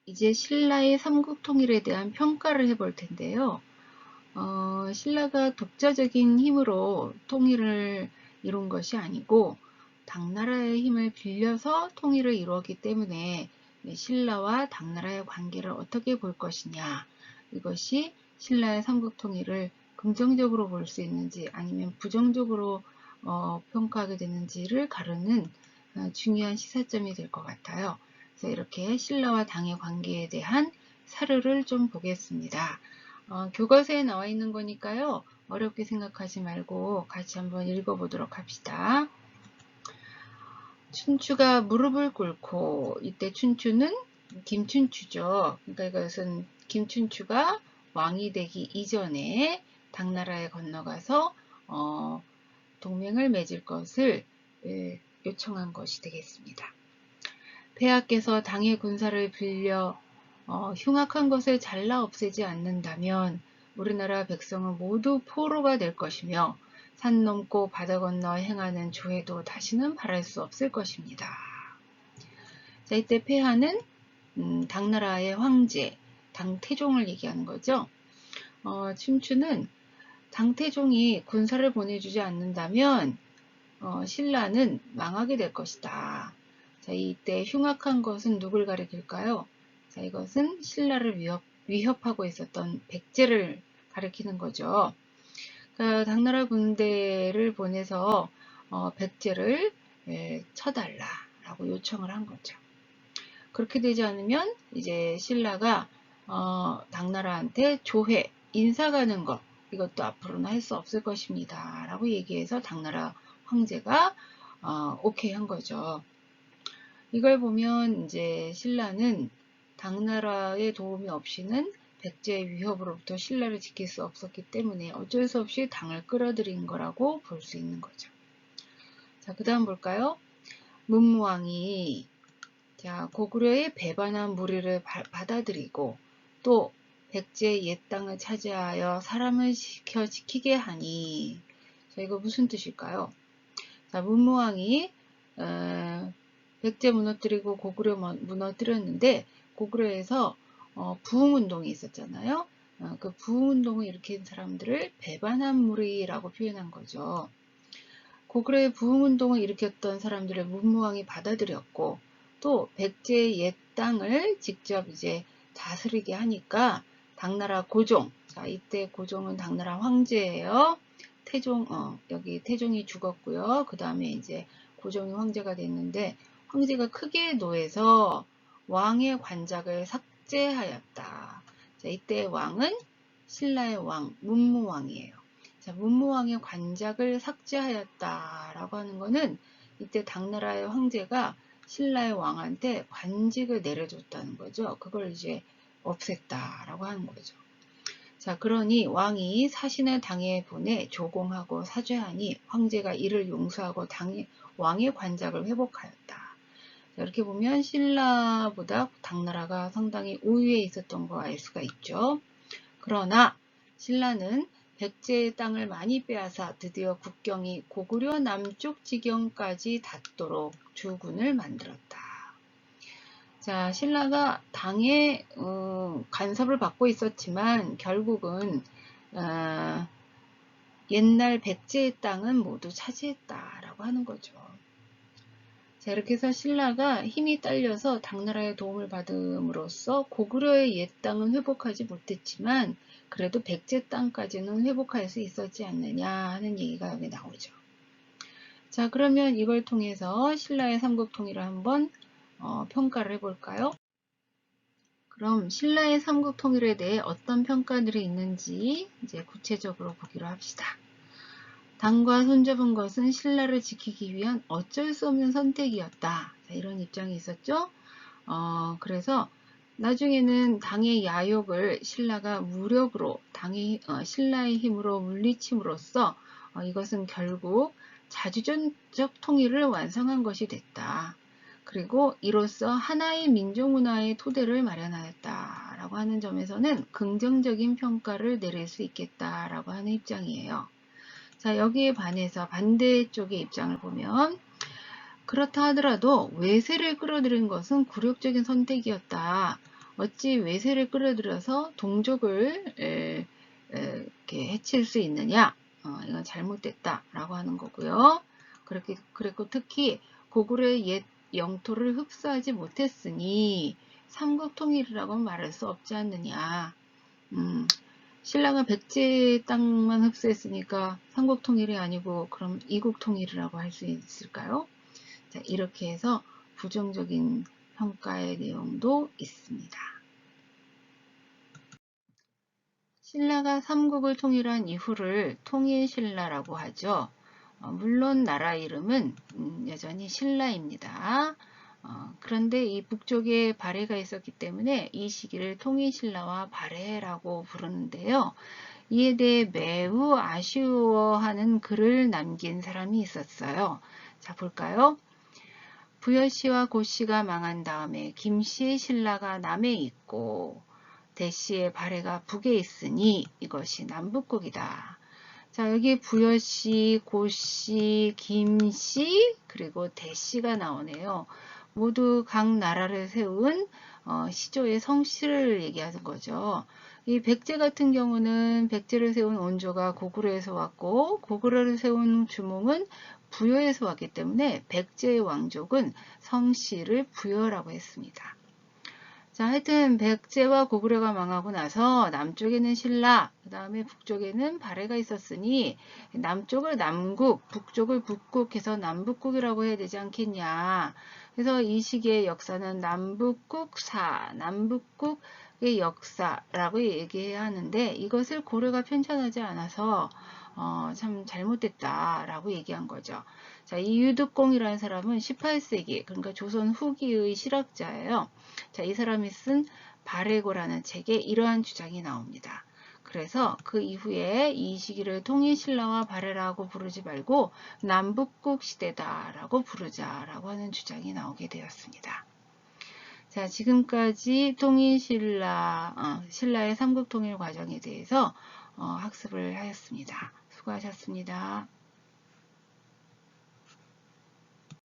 이제 신라의 삼국통일에 대한 평가를 해볼 텐데요. 신라가 독자적인 힘으로 통일을 이룬 것이 아니고 당나라의 힘을 빌려서 통일을 이루었기 때문에 신라와 당나라의 관계를 어떻게 볼 것이냐, 이것이 신라의 삼국통일을 긍정적으로 볼 수 있는지 아니면 부정적으로 평가하게 되는지를 가르는 중요한 시사점이 될 것 같아요. 그래서 이렇게 신라와 당의 관계에 대한 사료를 좀 보겠습니다. 교과서에 나와 있는 거니까요. 어렵게 생각하지 말고 같이 한번 읽어보도록 합시다. 춘추가 무릎을 꿇고, 이때 춘추는 김춘추죠. 그러니까 이것은 김춘추가 왕이 되기 이전에 당나라에 건너가서 동맹을 맺을 것을 요청한 것이 되겠습니다. 폐하께서 당의 군사를 빌려 흉악한 것을 잘라 없애지 않는다면 우리나라 백성은 모두 포로가 될 것이며 산 넘고 바다 건너 행하는 조회도 다시는 바랄 수 없을 것입니다. 자, 이때 폐하는 당나라의 황제 당태종을 얘기하는 거죠. 춘추는 당태종이 군사를 보내주지 않는다면 신라는 망하게 될 것이다. 자, 이때 흉악한 것은 누굴 가리킬까요? 자, 이것은 신라를 위협하고 있었던 백제를 가리키는 거죠. 그러니까 당나라 군대를 보내서 백제를 쳐달라라고 요청을 한 거죠. 그렇게 되지 않으면 이제 신라가 당나라한테 조회, 인사 가는 것, 이것도 앞으로는 할 수 없을 것입니다. 라고 얘기해서 당나라 황제가 오케이 한 거죠. 이걸 보면 이제 신라는 당나라의 도움이 없이는 백제의 위협으로부터 신라를 지킬 수 없었기 때문에 어쩔 수 없이 당을 끌어들인 거라고 볼 수 있는 거죠. 자, 그 다음 볼까요? 문무왕이 고구려의 배반한 무리를 받아들이고 또 백제의 옛 땅을 차지하여 사람을 지키게 하니, 자, 이거 무슨 뜻일까요? 자, 문무왕이 백제 무너뜨리고 고구려 무너뜨렸는데 고구려에서 부흥운동이 있었잖아요. 그 부흥운동을 일으킨 사람들을 배반한 무리라고 표현한 거죠. 고구려의 부흥운동을 일으켰던 사람들을 문무왕이 받아들였고 또 백제의 옛 땅을 직접 이제 다스리게 하니까 당나라 고종, 자, 이때 고종은 당나라 황제예요. 여기 태종이 죽었고요. 그 다음에 이제 고종이 황제가 됐는데 황제가 크게 노해서 왕의 관작을 삭제하였다. 자, 이때 왕은 신라의 왕, 문무왕이에요. 자, 문무왕의 관작을 삭제하였다라고 하는 것은 이때 당나라의 황제가 신라의 왕한테 관직을 내려줬다는 거죠. 그걸 이제 없앴다라고 하는 거죠. 자, 그러니 왕이 사신을 당에 보내 조공하고 사죄하니 황제가 이를 용서하고 왕의 관작을 회복하였다. 자, 이렇게 보면 신라보다 당나라가 상당히 우위에 있었던 거 알 수가 있죠. 그러나 신라는 백제의 땅을 많이 빼앗아 드디어 국경이 고구려 남쪽 지경까지 닿도록 주군을 만들었다. 자, 신라가 당의 간섭을 받고 있었지만 결국은 옛날 백제의 땅은 모두 차지했다라고 하는 거죠. 자, 이렇게 해서 신라가 힘이 딸려서 당나라의 도움을 받음으로써 고구려의 옛 땅은 회복하지 못했지만 그래도 백제 땅까지는 회복할 수 있었지 않느냐 하는 얘기가 여기 나오죠. 자, 그러면 이걸 통해서 신라의 삼국통일을 한번 평가를 해볼까요? 그럼 신라의 삼국통일에 대해 어떤 평가들이 있는지 이제 구체적으로 보기로 합시다. 당과 손잡은 것은 신라를 지키기 위한 어쩔 수 없는 선택이었다. 자, 이런 입장이 있었죠. 그래서 나중에는 당의 야욕을 신라가 무력으로 신라의 힘으로 물리침으로써 이것은 결국 자주적 통일을 완성한 것이 됐다. 그리고 이로써 하나의 민족문화의 토대를 마련하였다라고 하는 점에서는 긍정적인 평가를 내릴 수 있겠다라고 하는 입장이에요. 자, 여기에 반해서 반대쪽의 입장을 보면 그렇다 하더라도 외세를 끌어들인 것은 굴욕적인 선택이었다. 어찌 외세를 끌어들여서 동족을 이렇게 해칠 수 있느냐? 이건 잘못됐다라고 하는 거고요. 그랬고 특히 고구려의 옛 영토를 흡수하지 못했으니 삼국 통일이라고 말할 수 없지 않느냐. 신라가 백제 땅만 흡수했으니까 삼국 통일이 아니고 그럼 이국 통일이라고 할 수 있을까요? 자, 이렇게 해서 부정적인 평가의 내용도 있습니다. 신라가 삼국을 통일한 이후를 통일신라라고 하죠. 물론 나라 이름은 여전히 신라입니다. 그런데 이 북쪽에 발해가 있었기 때문에 이 시기를 통일신라와 발해라고 부르는데요. 이에 대해 매우 아쉬워하는 글을 남긴 사람이 있었어요. 자, 볼까요? 부여씨와 고씨가 망한 다음에 김씨의 신라가 남에 있고 대씨의 발해가 북에 있으니 이것이 남북국이다. 자, 여기 부여씨, 고씨, 김씨, 그리고 대씨가 나오네요. 모두 각 나라를 세운 시조의 성씨를 얘기하는 거죠. 이 백제 같은 경우는 백제를 세운 원조가 고구려에서 왔고 고구려를 세운 주몽은 부여에서 왔기 때문에 백제의 왕족은 성씨를 부여라고 했습니다. 자, 하여튼 백제와 고구려가 망하고 나서 남쪽에는 신라, 그 다음에 북쪽에는 발해가 있었으니 남쪽을 남국, 북쪽을 북국 해서 남북국이라고 해야 되지 않겠냐. 그래서 이 시기의 역사는 남북국사, 남북국의 역사라고 얘기해야 하는데 이것을 고려가 편찬하지 않아서 참 잘못됐다라고 얘기한 거죠. 자, 이 유득공이라는 사람은 18세기, 그러니까 조선 후기의 실학자예요. 자, 이 사람이 쓴 발해고라는 책에 이러한 주장이 나옵니다. 그래서 그 이후에 이 시기를 통일신라와 발해라고 부르지 말고 남북국 시대다라고 부르자라고 하는 주장이 나오게 되었습니다. 자, 지금까지 신라의 삼국통일 과정에 대해서 학습을 하였습니다. 수고하셨습니다.